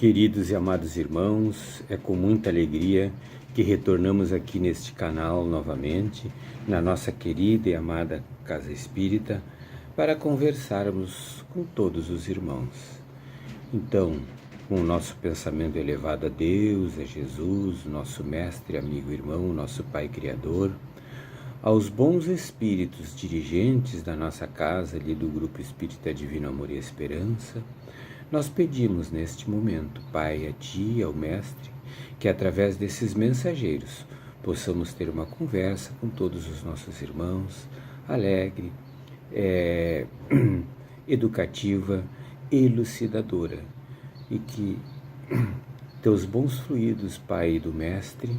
Queridos e amados irmãos, é com muita alegria que retornamos aqui neste canal novamente, na nossa querida e amada Casa Espírita, para conversarmos com todos os irmãos. Então, com o nosso pensamento elevado a Deus, a Jesus, nosso mestre, amigo, irmão, nosso Pai Criador, aos bons espíritos dirigentes da nossa casa ali do Grupo Espírita Divino Amor e Esperança, nós pedimos neste momento, Pai, a Ti, ao Mestre, que através desses mensageiros possamos ter uma conversa com todos os nossos irmãos, alegre, educativa, elucidadora, e que Teus bons fluidos, Pai do Mestre,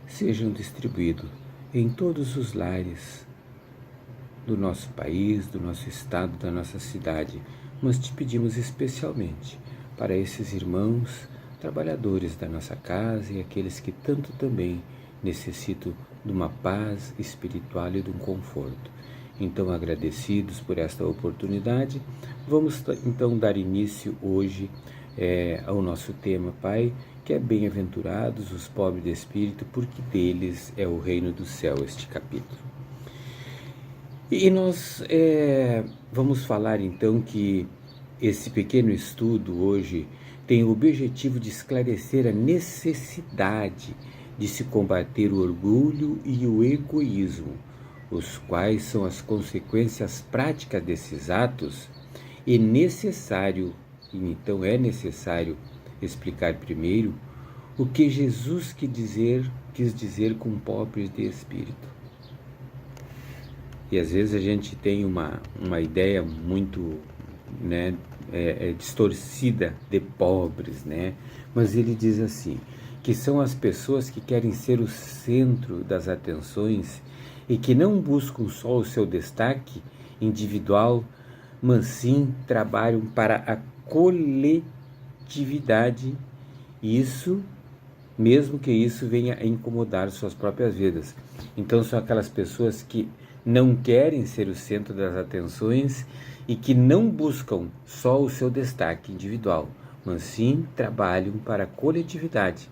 sejam distribuídos em todos os lares do nosso país, do nosso estado, da nossa cidade, mas te pedimos especialmente para esses irmãos trabalhadores da nossa casa e aqueles que tanto também necessitam de uma paz espiritual e de um conforto. Então, agradecidos por esta oportunidade, vamos então dar início hoje ao nosso tema, Pai, que é bem-aventurados os pobres de espírito, porque deles é o reino do céu, este capítulo. E nós vamos falar então que esse pequeno estudo hoje tem o objetivo de esclarecer a necessidade de se combater o orgulho e o egoísmo, os quais são as consequências práticas desses atos, e então é necessário explicar primeiro o que Jesus quis dizer com pobres de espírito. E às vezes a gente tem uma ideia muito distorcida de pobres, mas ele diz assim, que são as pessoas que querem ser o centro das atenções e que não buscam só o seu destaque individual, mas sim trabalham para a coletividade, mesmo que isso venha a incomodar suas próprias vidas. Então são aquelas pessoas que não querem ser o centro das atenções e que não buscam só o seu destaque individual, mas sim trabalham para a coletividade,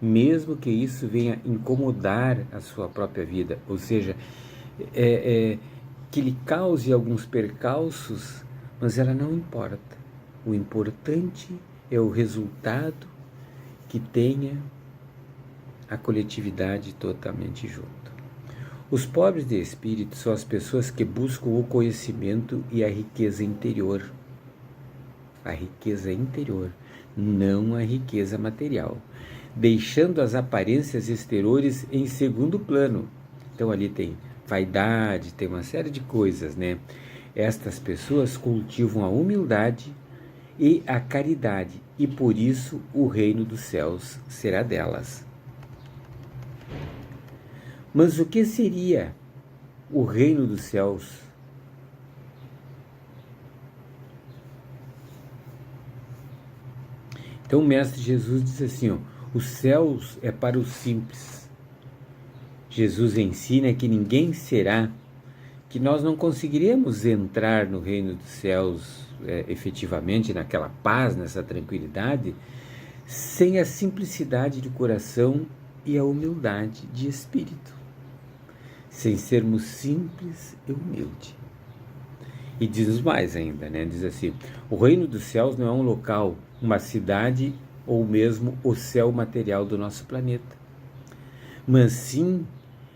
mesmo que isso venha incomodar a sua própria vida, ou seja, que lhe cause alguns percalços, mas ela não importa. O importante é o resultado que tenha a coletividade totalmente junto. Os pobres de espírito são as pessoas que buscam o conhecimento e a riqueza interior. A riqueza interior, não a riqueza material, deixando as aparências exteriores em segundo plano. Então ali tem vaidade, tem uma série de coisas, Estas pessoas cultivam a humildade e a caridade, e por isso o reino dos céus será delas. Mas o que seria o reino dos céus? Então o Mestre Jesus diz assim, os céus é para os simples. Jesus ensina que ninguém será, que nós não conseguiremos entrar no reino dos céus efetivamente, naquela paz, nessa tranquilidade, sem a simplicidade de coração e a humildade de espírito. Sem sermos simples e humildes. E diz mais ainda, diz assim, o reino dos céus não é um local, uma cidade ou mesmo o céu material do nosso planeta, mas sim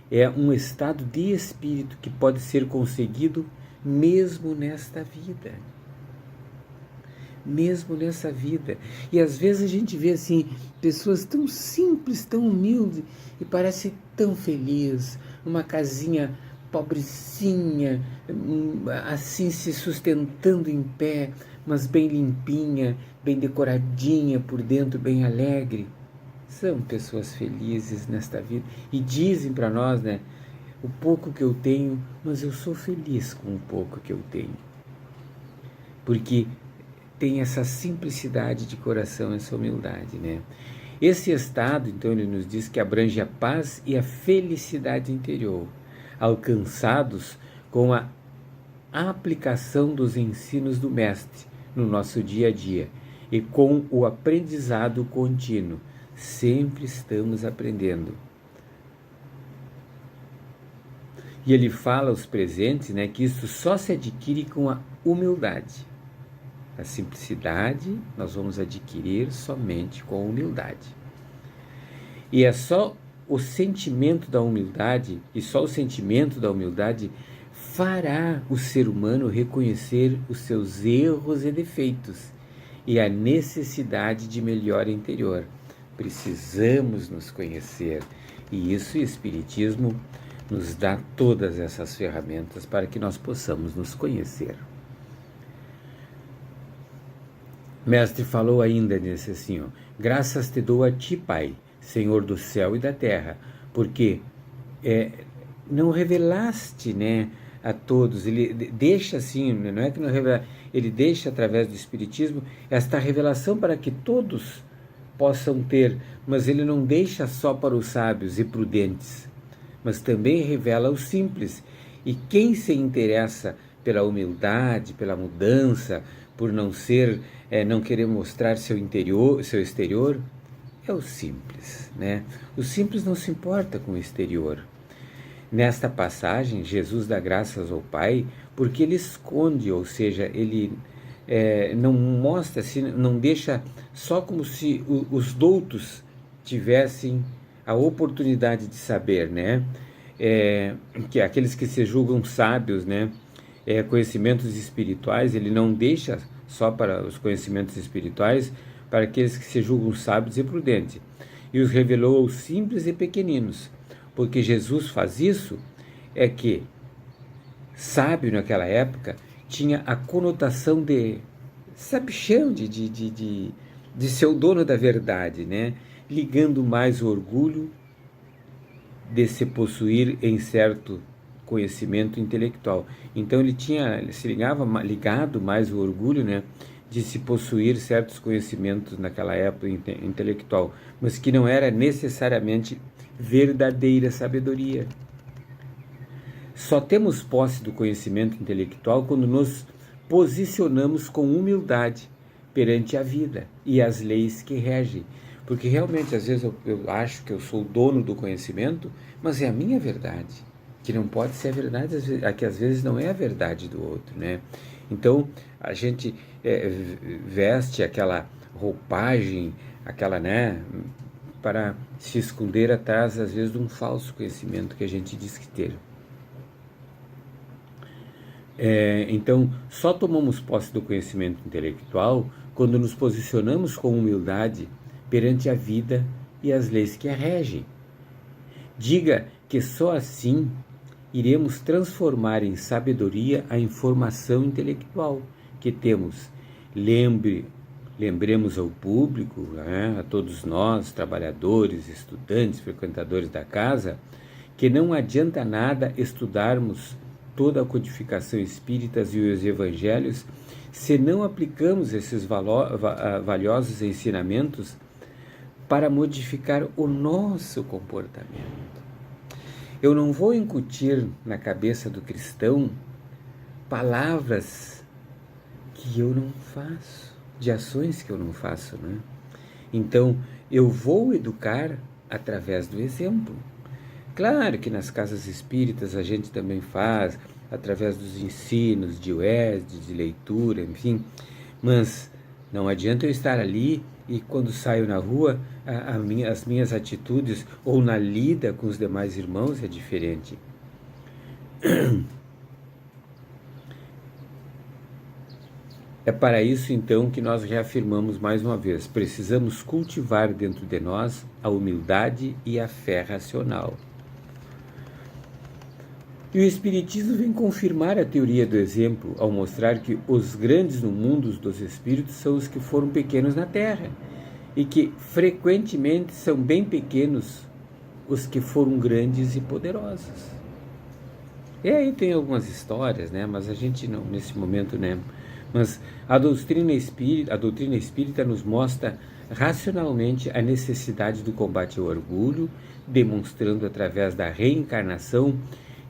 é um estado de espírito que pode ser conseguido mesmo nesta vida. Mesmo nessa vida. E às vezes a gente vê assim, pessoas tão simples, tão humildes, e parece tão feliz, uma casinha pobrecinha, assim se sustentando em pé, mas bem limpinha, bem decoradinha por dentro, bem alegre. São pessoas felizes nesta vida e dizem para nós, o pouco que eu tenho, mas eu sou feliz com o pouco que eu tenho. Porque tem essa simplicidade de coração, essa humildade, Esse estado, então, ele nos diz que abrange a paz e a felicidade interior, alcançados com a aplicação dos ensinos do Mestre no nosso dia a dia, e com o aprendizado contínuo. Sempre estamos aprendendo. E ele fala aos presentes, né, que isso só se adquire com a humildade. A simplicidade nós vamos adquirir somente com a humildade. E é só o sentimento da humildade, e só o sentimento da humildade fará o ser humano reconhecer os seus erros e defeitos e a necessidade de melhora interior. Precisamos nos conhecer, e isso o Espiritismo nos dá todas essas ferramentas para que nós possamos nos conhecer. Mestre falou ainda nesse assim, graças te dou a ti, Pai, Senhor do céu e da terra, porque não revelaste, né, a todos. Ele deixa assim, não é que não revela, ele deixa através do Espiritismo esta revelação para que todos possam ter, mas ele não deixa só para os sábios e prudentes, mas também revela os simples. E quem se interessa pela humildade, pela mudança, por não querer mostrar seu exterior, é o simples, né? O simples não se importa com o exterior. Nesta passagem, Jesus dá graças ao Pai porque ele esconde, ou seja, ele não mostra, assim, não deixa só como se os doutos tivessem a oportunidade de saber, né? Que aqueles que se julgam sábios, né? Conhecimentos espirituais, ele não deixa só para os conhecimentos espirituais, para aqueles que se julgam sábios e prudentes, e os revelou aos simples e pequeninos, porque Jesus faz isso, que sábio naquela época tinha a conotação de sabichão, de ser o dono da verdade, né? Ligando mais o orgulho de se possuir em certo conhecimento intelectual. Então ele se ligado mais o orgulho, né, de se possuir certos conhecimentos naquela época intelectual, mas que não era necessariamente verdadeira sabedoria. Só temos posse do conhecimento intelectual quando nos posicionamos com humildade perante a vida e as leis que regem. Porque realmente, às vezes, eu acho que eu sou o dono do conhecimento, mas é a minha verdade, que não pode ser a verdade, que às vezes não é a verdade do outro, né? Então, a gente veste aquela roupagem, né, para se esconder atrás, às vezes, de um falso conhecimento que a gente diz que ter. Então, só tomamos posse do conhecimento intelectual quando nos posicionamos com humildade perante a vida e as leis que a regem. Diga que só assim iremos transformar em sabedoria a informação intelectual que temos. Lembremos ao público, né, a todos nós, trabalhadores, estudantes, frequentadores da casa, que não adianta nada estudarmos toda a codificação espírita e os evangelhos se não aplicamos esses valiosos ensinamentos para modificar o nosso comportamento. Eu não vou incutir na cabeça do cristão palavras que eu não faço, de ações que eu não faço, né? Então, eu vou educar através do exemplo. Claro que nas casas espíritas a gente também faz, através dos ensinos de UESD, de leitura, enfim, mas não adianta eu estar ali e quando saio na rua, as minhas atitudes ou na lida com os demais irmãos é diferente. É para isso, então, que nós reafirmamos mais uma vez, precisamos cultivar dentro de nós a humildade e a fé racional. E o Espiritismo vem confirmar a teoria do exemplo ao mostrar que os grandes no mundo dos espíritos são os que foram pequenos na Terra e que frequentemente são bem pequenos os que foram grandes e poderosos. E aí tem algumas histórias, né? Mas a gente não, nesse momento, né? Mas a doutrina espírita nos mostra racionalmente a necessidade do combate ao orgulho, demonstrando através da reencarnação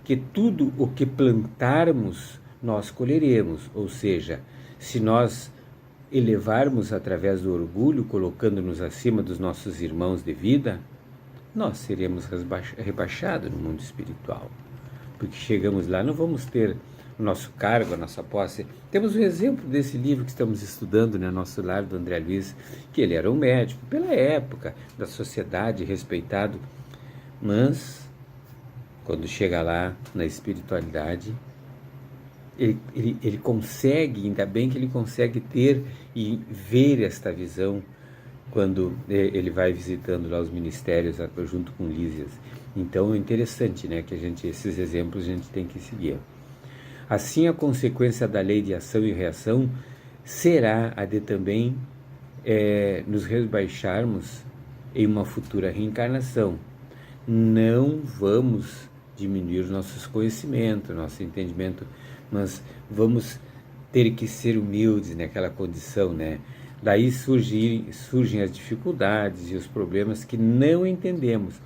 que tudo o que plantarmos, nós colheremos. Ou seja, se nós elevarmos através do orgulho, colocando-nos acima dos nossos irmãos de vida, nós seremos rebaixados no mundo espiritual. Porque chegamos lá, não vamos ter o nosso cargo, a nossa posse. Temos um exemplo desse livro que estamos estudando, né, Nosso Lar, do André Luiz, que ele era um médico, pela época, da sociedade, respeitado. Mas, quando chega lá na espiritualidade, ele consegue, ainda bem que ele consegue ter e ver esta visão quando ele vai visitando lá os ministérios junto com Lísias. Então é interessante, né, que esses exemplos a gente tem que seguir. Assim, a consequência da lei de ação e reação será a de também nos rebaixarmos em uma futura reencarnação. Não vamos diminuir nossos conhecimentos, nosso entendimento, mas vamos ter que ser humildes naquela condição, né? Daí surgem as dificuldades e os problemas que não entendemos,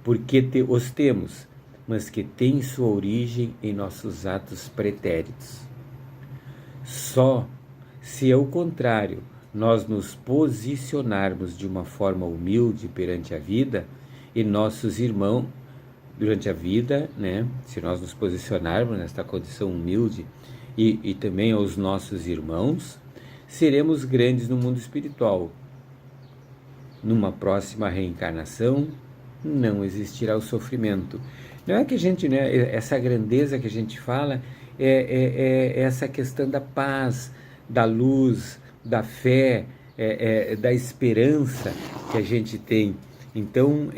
porque os temos, mas que têm sua origem em nossos atos pretéritos. Só se, ao contrário, nós nos posicionarmos de uma forma humilde perante a vida e nossos irmãos, durante a vida, né? Se nós nos posicionarmos nesta condição humilde e também aos nossos irmãos, seremos grandes no mundo espiritual. Numa próxima reencarnação, não existirá o sofrimento. Não é que a gente, né, essa grandeza que a gente fala é essa questão da paz, da luz, da fé, da esperança que a gente tem. Então,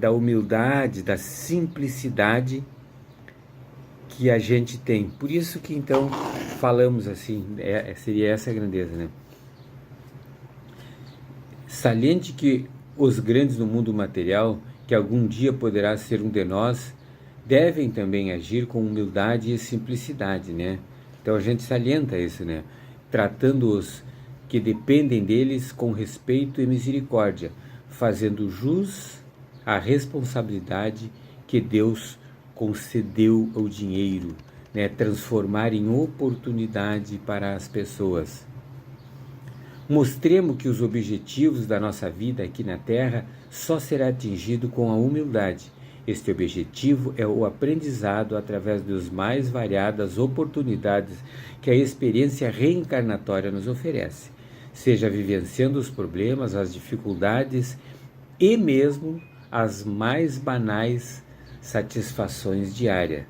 da humildade, da simplicidade que a gente tem. Por isso que, então, falamos assim, seria essa a grandeza, né? Saliente que os grandes do mundo material, que algum dia poderá ser um de nós, devem também agir com humildade e simplicidade, né? Então a gente salienta isso, né? Tratando-os que dependem deles com respeito e misericórdia, fazendo jus à responsabilidade que Deus concedeu ao dinheiro, né? Transformar em oportunidade para as pessoas. Mostremos que os objetivos da nossa vida aqui na Terra só será atingido com a humildade. Este objetivo é o aprendizado através das mais variadas oportunidades que a experiência reencarnatória nos oferece, seja vivenciando os problemas, as dificuldades e mesmo as mais banais satisfações diárias.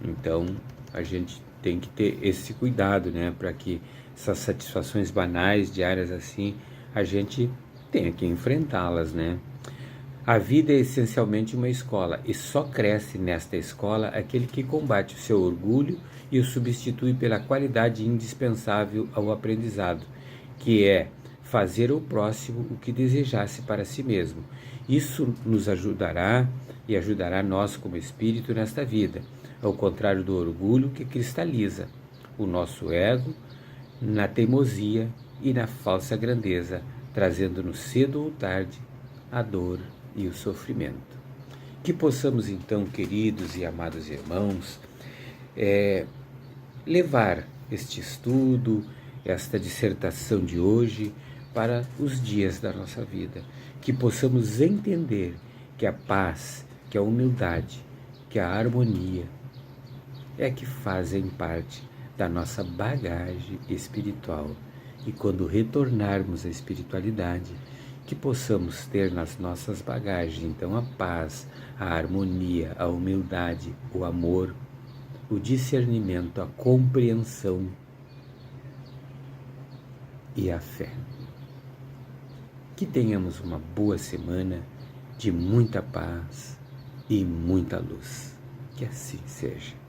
Então, a gente tem que ter esse cuidado, né, para que essas satisfações banais, diárias assim, a gente tenha que enfrentá-las, né? A vida é essencialmente uma escola e só cresce nesta escola aquele que combate o seu orgulho e o substitui pela qualidade indispensável ao aprendizado, que é fazer ao próximo o que desejasse para si mesmo. Isso nos ajudará e ajudará nós como espírito nesta vida, ao contrário do orgulho que cristaliza o nosso ego na teimosia e na falsa grandeza, trazendo-nos cedo ou tarde a dor e o sofrimento. Que possamos então, queridos e amados irmãos, levar este estudo, esta dissertação de hoje para os dias da nossa vida, que possamos entender que a paz, que a humildade, que a harmonia que fazem parte da nossa bagagem espiritual, e quando retornarmos à espiritualidade, que possamos ter nas nossas bagagens, então, a paz, a harmonia, a humildade, o amor, o discernimento, a compreensão e a fé. Que tenhamos uma boa semana de muita paz e muita luz. Que assim seja.